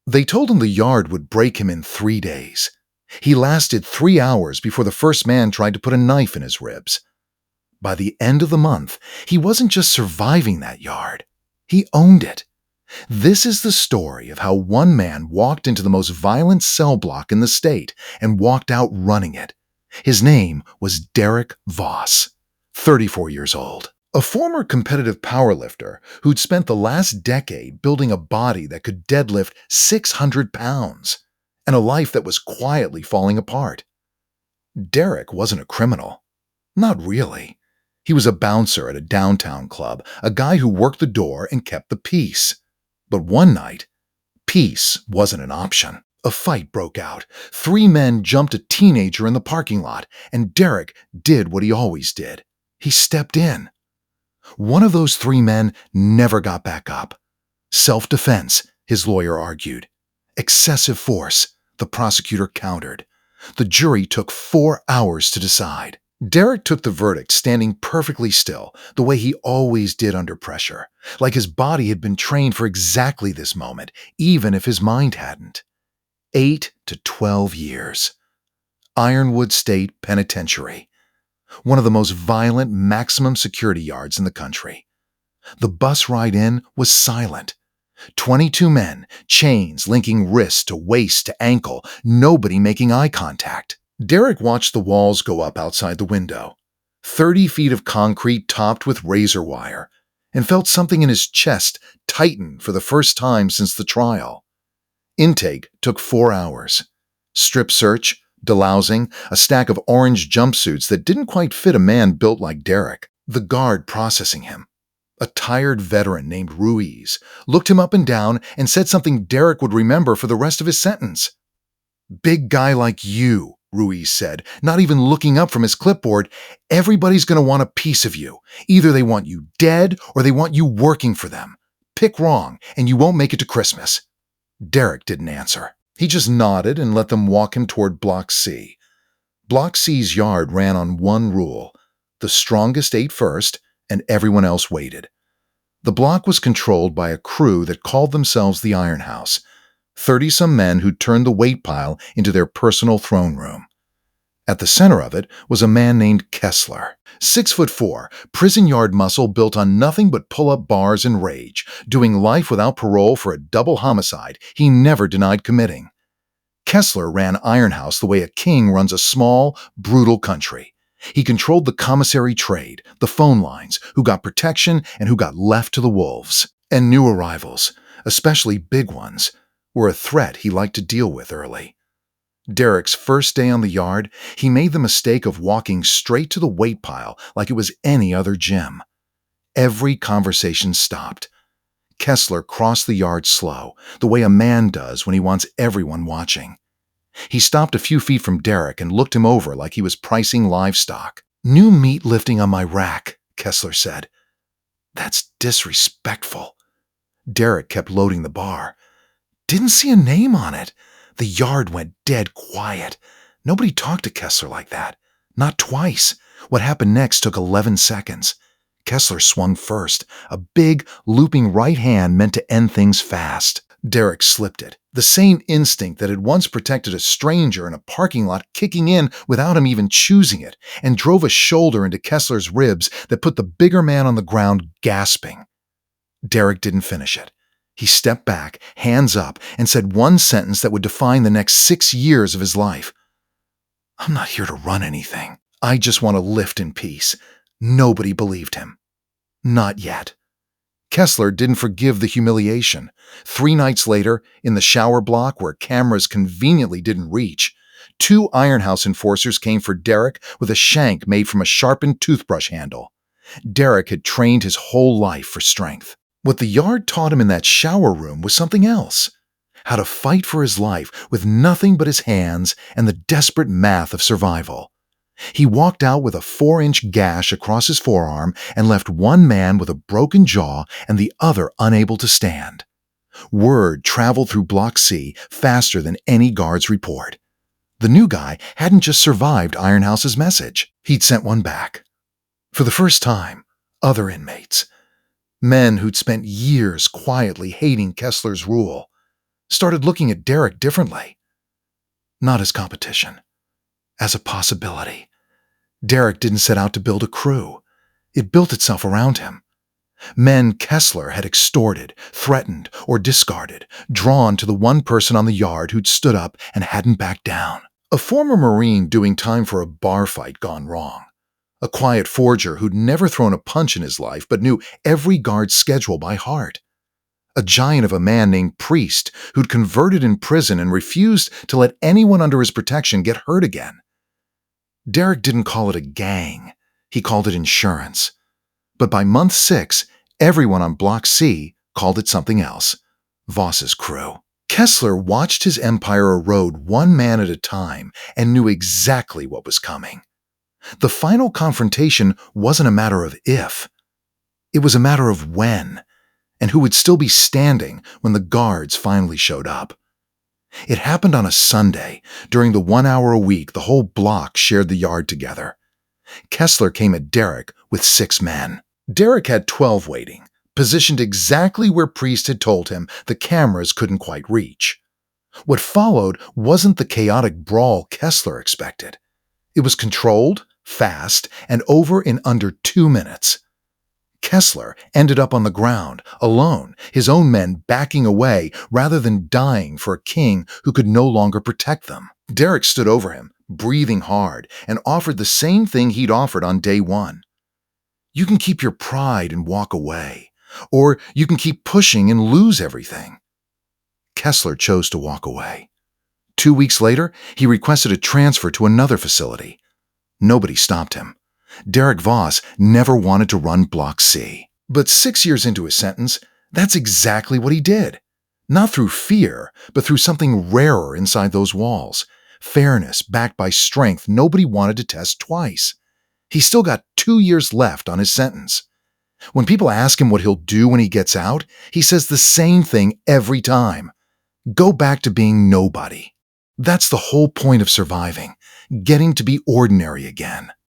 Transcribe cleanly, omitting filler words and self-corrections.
They told him the yard would break him in 3 days. He lasted 3 hours before the first man tried to put a knife in his ribs. By the end of the month, he wasn't just surviving that yard. He owned it. This is the story of how one man walked into the most violent cell block in the state and walked out running it. His name was Derek Voss, 34 years old. A former competitive powerlifter who'd spent the last decade building a body that could deadlift 600 pounds, and a life that was quietly falling apart. Derek wasn't a criminal. Not really. He was a bouncer at a downtown club, a guy who worked the door and kept the peace. But one night, peace wasn't an option. A fight broke out. 3 men jumped a teenager in the parking lot, and Derek did what he always did. He stepped in. One of those 3 men never got back up. Self-defense, his lawyer argued. Excessive force, the prosecutor countered. The jury took 4 hours to decide. Derek took the verdict standing perfectly still, the way he always did under pressure, like his body had been trained for exactly this moment, even if his mind hadn't. 8 to 12 years. Ironwood State Penitentiary. One of the most violent maximum security yards in the country. The bus ride in was silent. 22 men, chains linking wrist to waist to ankle, nobody making eye contact. Derek watched the walls go up outside the window. 30 feet of concrete topped with razor wire, and felt something in his chest tighten for the first time since the trial. Intake took 4 hours. Strip search, delousing, a stack of orange jumpsuits that didn't quite fit a man built like Derek. The guard processing him, a tired veteran named Ruiz, looked him up and down and said something Derek would remember for the rest of his sentence. "Big guy like you," Ruiz said, not even looking up from his clipboard. "Everybody's going to want a piece of you. Either they want you dead or they want you working for them. Pick wrong and you won't make it to Christmas." Derek didn't answer. He just nodded and let them walk him toward Block C. Block C's yard ran on one rule. The strongest ate first, and everyone else waited. The block was controlled by a crew that called themselves the Iron House, 30-some men who turned the weight pile into their personal throne room. At the center of it was a man named Kessler, 6'4", prison yard muscle built on nothing but pull-up bars and rage, doing life without parole for a double homicide he never denied committing. Kessler ran Iron House the way a king runs a small, brutal country. He controlled the commissary trade, the phone lines, who got protection and who got left to the wolves. And new arrivals, especially big ones, were a threat he liked to deal with early. Derek's first day on the yard, he made the mistake of walking straight to the weight pile like it was any other gym. Every conversation stopped. Kessler crossed the yard slow, the way a man does when he wants everyone watching. He stopped a few feet from Derek and looked him over like he was pricing livestock. "New meat lifting on my rack," Kessler said. "That's disrespectful." Derek kept loading the bar. "Didn't see a name on it." The yard went dead quiet. Nobody talked to Kessler like that. Not twice. What happened next took 11 seconds. Kessler swung first, a big, looping right hand meant to end things fast. Derek slipped it, the same instinct that had once protected a stranger in a parking lot kicking in without him even choosing it, and drove a shoulder into Kessler's ribs that put the bigger man on the ground gasping. Derek didn't finish it. He stepped back, hands up, and said one sentence that would define the next 6 years of his life. "I'm not here to run anything. I just want to lift in peace." Nobody believed him. Not yet. Kessler didn't forgive the humiliation. 3 nights later, in the shower block where cameras conveniently didn't reach, 2 Iron House enforcers came for Derek with a shank made from a sharpened toothbrush handle. Derek had trained his whole life for strength. What the yard taught him in that shower room was something else. How to fight for his life with nothing but his hands and the desperate math of survival. He walked out with a 4-inch gash across his forearm and left one man with a broken jaw and the other unable to stand. Word traveled through Block C faster than any guard's report. The new guy hadn't just survived Iron House's message. He'd sent one back. For the first time, other inmates. Men who'd spent years quietly hating Kessler's rule. started looking at Derek differently. Not as competition, as a possibility. Derek didn't set out to build a crew. It built itself around him. Men Kessler had extorted, threatened, or discarded, drawn to the one person on the yard who'd stood up and hadn't backed down. A former Marine doing time for a bar fight gone wrong. A quiet forger who'd never thrown a punch in his life but knew every guard's schedule by heart. A giant of a man named Priest who'd converted in prison and refused to let anyone under his protection get hurt again. Derek didn't call it a gang. He called it insurance. But by month 6, everyone on Block C called it something else. Voss's crew. Kessler watched his empire erode one man at a time and knew exactly what was coming. The final confrontation wasn't a matter of if. It was a matter of when, and who would still be standing when the guards finally showed up. It happened on a Sunday. During the 1 hour a week, the whole block shared the yard together. Kessler came at Derek with 6 men. Derek had 12 waiting, positioned exactly where Priest had told him the cameras couldn't quite reach. What followed wasn't the chaotic brawl Kessler expected. It was controlled, fast, and over in under 2 minutes. Kessler ended up on the ground, alone, his own men backing away rather than dying for a king who could no longer protect them. Derek stood over him, breathing hard, and offered the same thing he'd offered on day 1. You can keep your pride and walk away, or you can keep pushing and lose everything. Kessler chose to walk away. 2 weeks later, he requested a transfer to another facility. Nobody stopped him. Derek Voss never wanted to run Block C. But 6 years into his sentence, that's exactly what he did. Not through fear, but through something rarer inside those walls. Fairness backed by strength nobody wanted to test twice. He's still got 2 years left on his sentence. When people ask him what he'll do when he gets out, he says the same thing every time. Go back to being nobody. That's the whole point of surviving, getting to be ordinary again.